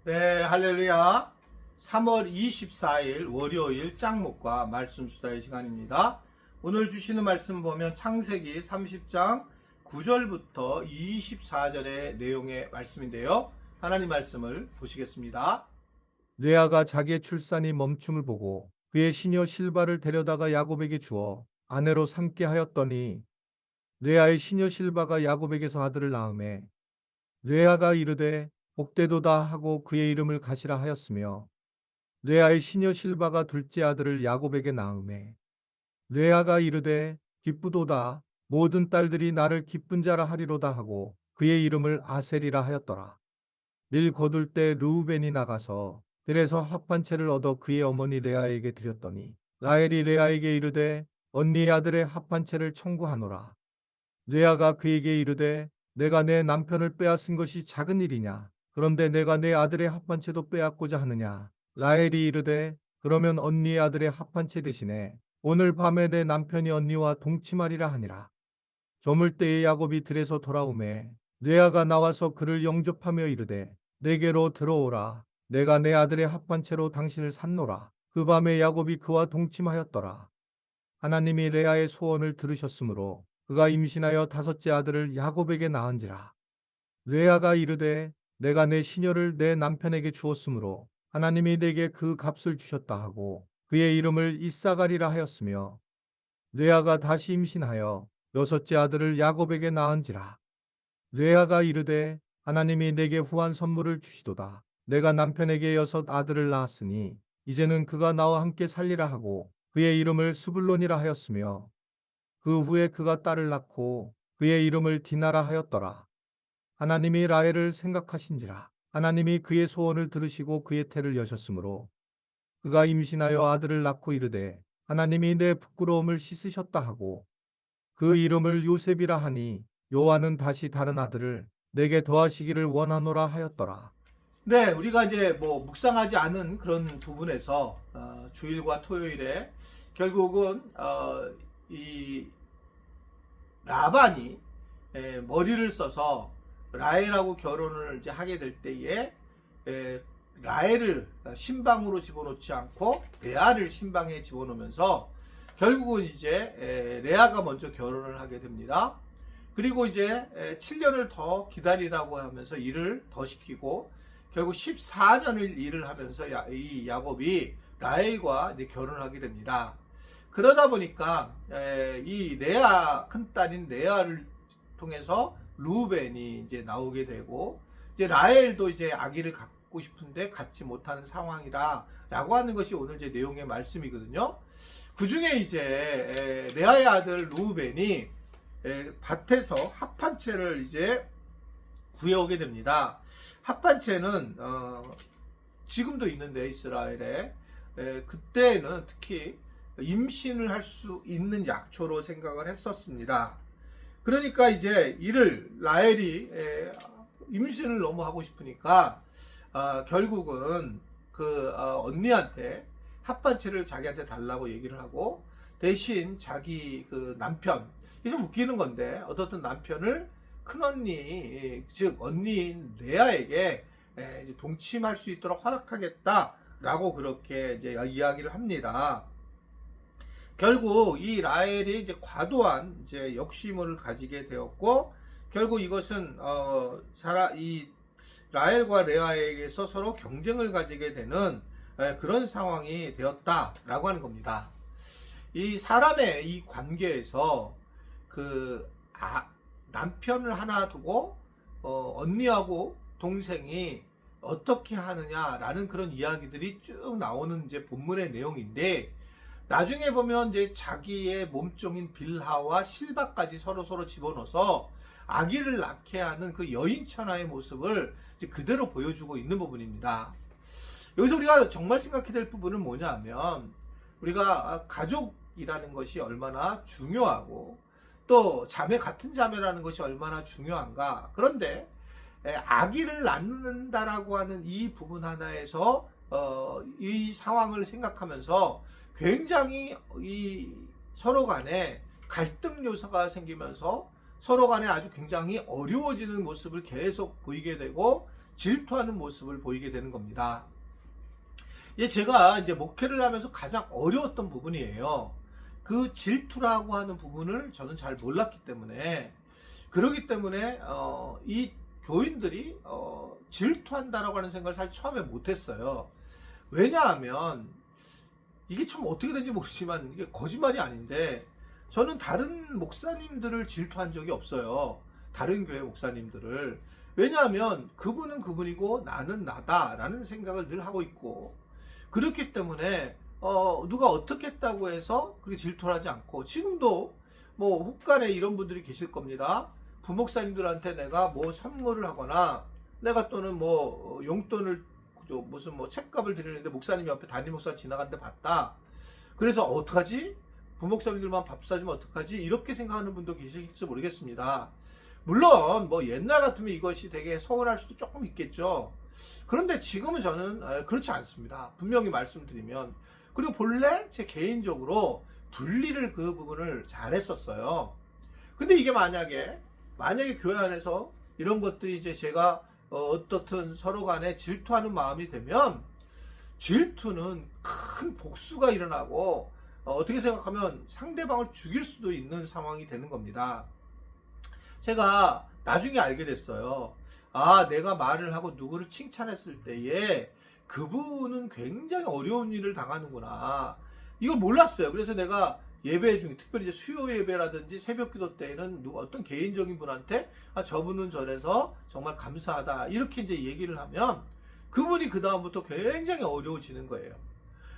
네, 할렐루야. 3월 24일 월요일 짱목과 말씀 수다의 시간입니다. 오늘 주시는 말씀 보면 창세기 30장 9절부터 24절의 내용의 말씀인데요. 하나님 말씀을 보시겠습니다. 레아가 자기의 출산이 멈춤을 보고 그의 시녀 실바를 데려다가 야곱에게 주어 아내로 삼게 하였더니 레아의 시녀 실바가 야곱에게서 아들을 낳음에 레아가 이르되 복되도다 하고 그의 이름을 가시라 하였으며 레아의 시녀 실바가 둘째 아들을 야곱에게 낳음에 레아가 이르되 기쁘도다 모든 딸들이 나를 기쁜 자라 하리로다 하고 그의 이름을 아셀이라 하였더라. 밀 거둘 때 르우벤이 나가서 들에서 합판채를 얻어 그의 어머니 레아에게 드렸더니 라헬이 레아에게 이르되 언니의 아들의 합판채를 청구하노라. 레아가 그에게 이르되 내가 내 남편을 빼앗은 것이 작은 일이냐? 그런데 내가 내 아들의 합판채도 빼앗고자 하느냐? 라헬이 이르되 그러면 언니의 아들의 합판채 대신에 오늘 밤에 내 남편이 언니와 동침하리라 하니라. 저물 때에 야곱이 들에서 돌아오매 레아가 나와서 그를 영접하며 이르되 내게로 들어오라. 내가 내 아들의 합판채로 당신을 샀노라. 그 밤에 야곱이 그와 동침하였더라. 하나님이 레아의 소원을 들으셨으므로 그가 임신하여 다섯째 아들을 야곱에게 낳은지라. 레아가 이르되 내가 내 시녀를 내 남편에게 주었으므로 하나님이 내게 그 값을 주셨다 하고 그의 이름을 이사가리라 하였으며 레아가 다시 임신하여 여섯째 아들을 야곱에게 낳은지라. 레아가 이르되 하나님이 내게 후한 선물을 주시도다. 내가 남편에게 여섯 아들을 낳았으니 이제는 그가 나와 함께 살리라 하고 그의 이름을 스불론이라 하였으며 그 후에 그가 딸을 낳고 그의 이름을 디나라 하였더라. 하나님이 라헬을 생각하신지라. 하나님이 그의 소원을 들으시고 그의 태를 여셨으므로 그가 임신하여 아들을 낳고 이르되 하나님이 내 부끄러움을 씻으셨다 하고 그 이름을 요셉이라 하니 여호와는 다시 다른 아들을 내게 더하시기를 원하노라 하였더라. 네, 우리가 이제 묵상하지 않은 그런 부분에서 주일과 토요일에 결국은 이 라반이 머리를 써서 라헬하고 결혼을 이제 하게 될 때에 라헬을 신방으로 집어넣지 않고 레아를 신방에 집어넣으면서 결국은 이제 레아가 먼저 결혼을 하게 됩니다. 그리고 이제 7년을 더 기다리라고 하면서 일을 더 시키고 결국 14년을 일을 하면서 이 야곱이 라헬과 이제 결혼을 하게 됩니다. 그러다 보니까 이 레아 큰딸인 레아를 통해서 루벤이 이제 나오게 되고 이제 라헬도 이제 아기를 갖고 싶은데 갖지 못하는 상황이라라고 하는 것이 오늘 이제 내용의 말씀이거든요. 그 중에 이제 레아의 아들 루벤이 밭에서 합판채를 이제 구해오게 됩니다. 합판채는 지금도 있는데 이스라엘에 그때는 특히 임신을 할 수 있는 약초로 생각을 했었습니다. 그러니까 이제 이를 라헬이 임신을 너무 하고 싶으니까 결국은 그 언니한테 합판채를 자기한테 달라고 얘기를 하고 대신 자기 그 남편, 이게 좀 웃기는 건데 어떻든 남편을 큰언니 즉 언니인 레아에게 이제 동침할 수 있도록 허락하겠다라고 그렇게 이제 이야기를 합니다. 결국 이 라헬이 이제 과도한 이제 욕심을 가지게 되었고 결국 이것은 이 라헬과 레아에게서 서로 경쟁을 가지게 되는 그런 상황이 되었다라고 하는 겁니다. 이 사람의 이 관계에서 그 남편을 하나 두고 언니하고 동생이 어떻게 하느냐라는 그런 이야기들이 쭉 나오는 이제 본문의 내용인데 나중에 보면 이제 자기의 몸종인 빌하와 실바까지 서로 집어넣어서 아기를 낳게 하는 그 여인천하의 모습을 이제 그대로 보여주고 있는 부분입니다. 여기서 우리가 정말 생각해야 될 부분은 뭐냐면 우리가 가족이라는 것이 얼마나 중요하고 또 자매 같은 자매라는 것이 얼마나 중요한가. 그런데 아기를 낳는다라고 하는 이 부분 하나에서 이 상황을 생각하면서 굉장히 이 서로 간에 갈등 요소가 생기면서 서로 간에 아주 굉장히 어려워지는 모습을 계속 보이게 되고 질투하는 모습을 보이게 되는 겁니다. 제가 이제 목회를 하면서 가장 어려웠던 부분이에요. 그 질투라고 하는 부분을 저는 잘 몰랐기 때문에, 그러기 때문에 이 교인들이 질투한다라고 하는 생각을 사실 처음에 못했어요. 왜냐하면 이게 참 어떻게 된지 모르지만 이게 거짓말이 아닌데, 저는 다른 목사님들을 질투한 적이 없어요. 다른 교회 목사님들을. 왜냐하면 그분은 그분이고 나는 나다라는 생각을 늘 하고 있고, 그렇기 때문에 누가 어떻게 했다고 해서 그렇게 질투를 하지 않고, 지금도 뭐 혹간에 이런 분들이 계실 겁니다. 부목사님들한테 내가 뭐 선물을 하거나, 내가 또는 뭐 용돈을 무슨 뭐 책값을 드리는데 목사님 옆에 담임 목사 지나갔는데 봤다. 그래서 어떡하지? 부목사님들만 밥 사주면 어떡하지? 이렇게 생각하는 분도 계실지 모르겠습니다. 물론 뭐 옛날 같으면 이것이 되게 서운할 수도 조금 있겠죠. 그런데 지금은 저는 그렇지 않습니다. 분명히 말씀드리면. 그리고 본래 제 개인적으로 분리를 그 부분을 잘했었어요. 근데 이게 만약에 교회 안에서 이런 것들이 이제 제가 어떻든 서로 간에 질투하는 마음이 되면, 질투는 큰 복수가 일어나고 어떻게 생각하면 상대방을 죽일 수도 있는 상황이 되는 겁니다. 제가 나중에 알게 됐어요. 아, 내가 말을 하고 누구를 칭찬했을 때에 그분은 굉장히 어려운 일을 당하는구나. 이걸 몰랐어요. 그래서 내가 예배 중에, 특별히 이제 수요 예배라든지 새벽 기도 때에는 어떤 개인적인 분한테 저분은 저래서 정말 감사하다, 이렇게 이제 얘기를 하면 그분이 그다음부터 굉장히 어려워지는 거예요.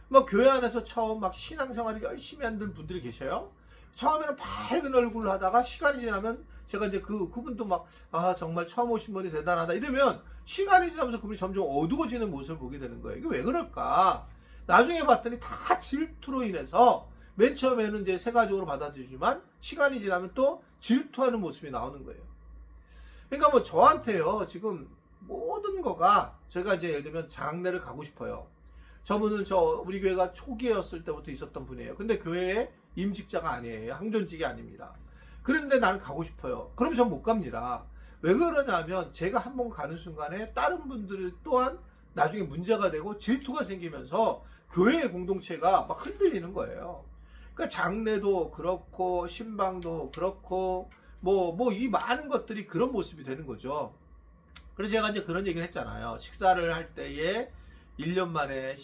막 교회 안에서 처음 막 신앙생활을 열심히 하는 분들이 계셔요. 처음에는 밝은 얼굴로 하다가 시간이 지나면 제가 이제 그분도 막 정말 처음 오신 분이 대단하다 이러면 시간이 지나면서 그분이 점점 어두워지는 모습을 보게 되는 거예요. 이게 왜 그럴까? 나중에 봤더니 다 질투로 인해서 맨 처음에는 이제 세가적으로 받아들이지만 시간이 지나면 또 질투하는 모습이 나오는 거예요. 그러니까 뭐 저한테요, 지금 모든 거가, 제가 이제 예를 들면 장례를 가고 싶어요. 저분은 우리 교회가 초기였을 때부터 있었던 분이에요. 근데 교회에 임직자가 아니에요. 항존직이 아닙니다. 그런데 나는 가고 싶어요. 그럼 전 못 갑니다. 왜 그러냐면 제가 한번 가는 순간에 다른 분들 또한 나중에 문제가 되고 질투가 생기면서 교회의 공동체가 막 흔들리는 거예요. 그러니까 장례도 그렇고 신방도 그렇고 뭐 이 많은 것들이 그런 모습이 되는 거죠. 그래서 제가 이제 그런 얘기를 했잖아요. 식사를 할 때에 1년 만에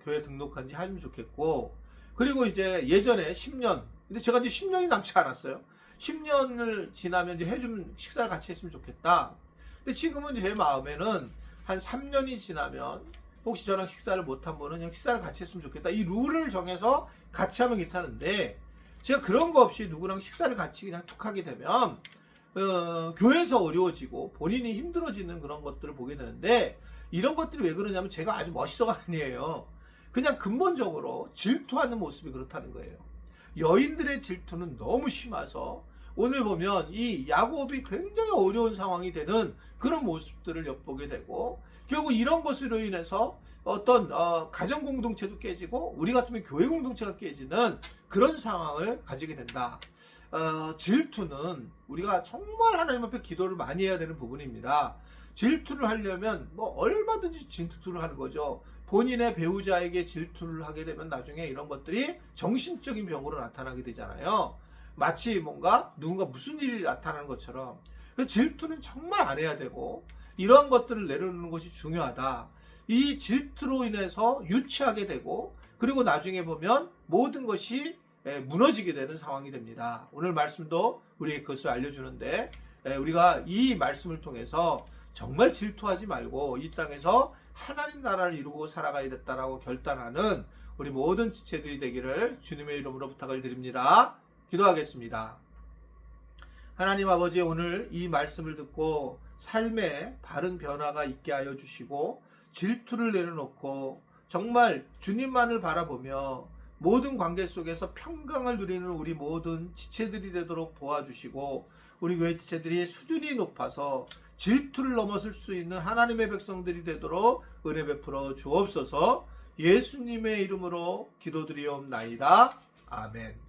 교회 등록한 지 하면 좋겠고, 그리고 이제 예전에 10년, 근데 제가 이제 10년이 남지 않았어요. 10년을 지나면 이제 해준 식사를 같이 했으면 좋겠다. 근데 지금은 제 마음에는 한 3년이 지나면 혹시 저랑 식사를 못한 분은 그냥 식사를 같이 했으면 좋겠다. 이 룰을 정해서 같이 하면 괜찮은데, 제가 그런 거 없이 누구랑 식사를 같이 그냥 툭 하게 되면 교회에서 어려워지고 본인이 힘들어지는 그런 것들을 보게 되는데, 이런 것들이 왜 그러냐면 제가 아주 멋있어가 아니에요. 그냥 근본적으로 질투하는 모습이 그렇다는 거예요. 여인들의 질투는 너무 심해서 오늘 보면 이 야곱이 굉장히 어려운 상황이 되는 그런 모습들을 엿보게 되고, 결국 이런 것으로 인해서 어떤 가정 공동체도 깨지고 우리 같으면 교회 공동체가 깨지는 그런 상황을 가지게 된다. 질투는 우리가 정말 하나님 앞에 기도를 많이 해야 되는 부분입니다. 질투를 하려면 뭐 얼마든지 질투를 하는 거죠. 본인의 배우자에게 질투를 하게 되면 나중에 이런 것들이 정신적인 병으로 나타나게 되잖아요. 마치 뭔가 누군가 무슨 일이 나타나는 것처럼. 질투는 정말 안 해야 되고, 이러한 것들을 내려놓는 것이 중요하다. 이 질투로 인해서 유치하게 되고, 그리고 나중에 보면 모든 것이 무너지게 되는 상황이 됩니다. 오늘 말씀도 우리에게 그것을 알려주는데, 우리가 이 말씀을 통해서 정말 질투하지 말고 이 땅에서 하나님 나라를 이루고 살아가야 됐다라고 결단하는 우리 모든 지체들이 되기를 주님의 이름으로 부탁을 드립니다. 기도하겠습니다. 하나님 아버지, 오늘 이 말씀을 듣고 삶에 바른 변화가 있게 하여 주시고, 질투를 내려놓고 정말 주님만을 바라보며 모든 관계 속에서 평강을 누리는 우리 모든 지체들이 되도록 도와주시고, 우리 교회 지체들이 수준이 높아서 질투를 넘어설 수 있는 하나님의 백성들이 되도록 은혜 베풀어 주옵소서. 예수님의 이름으로 기도드리옵나이다. 아멘.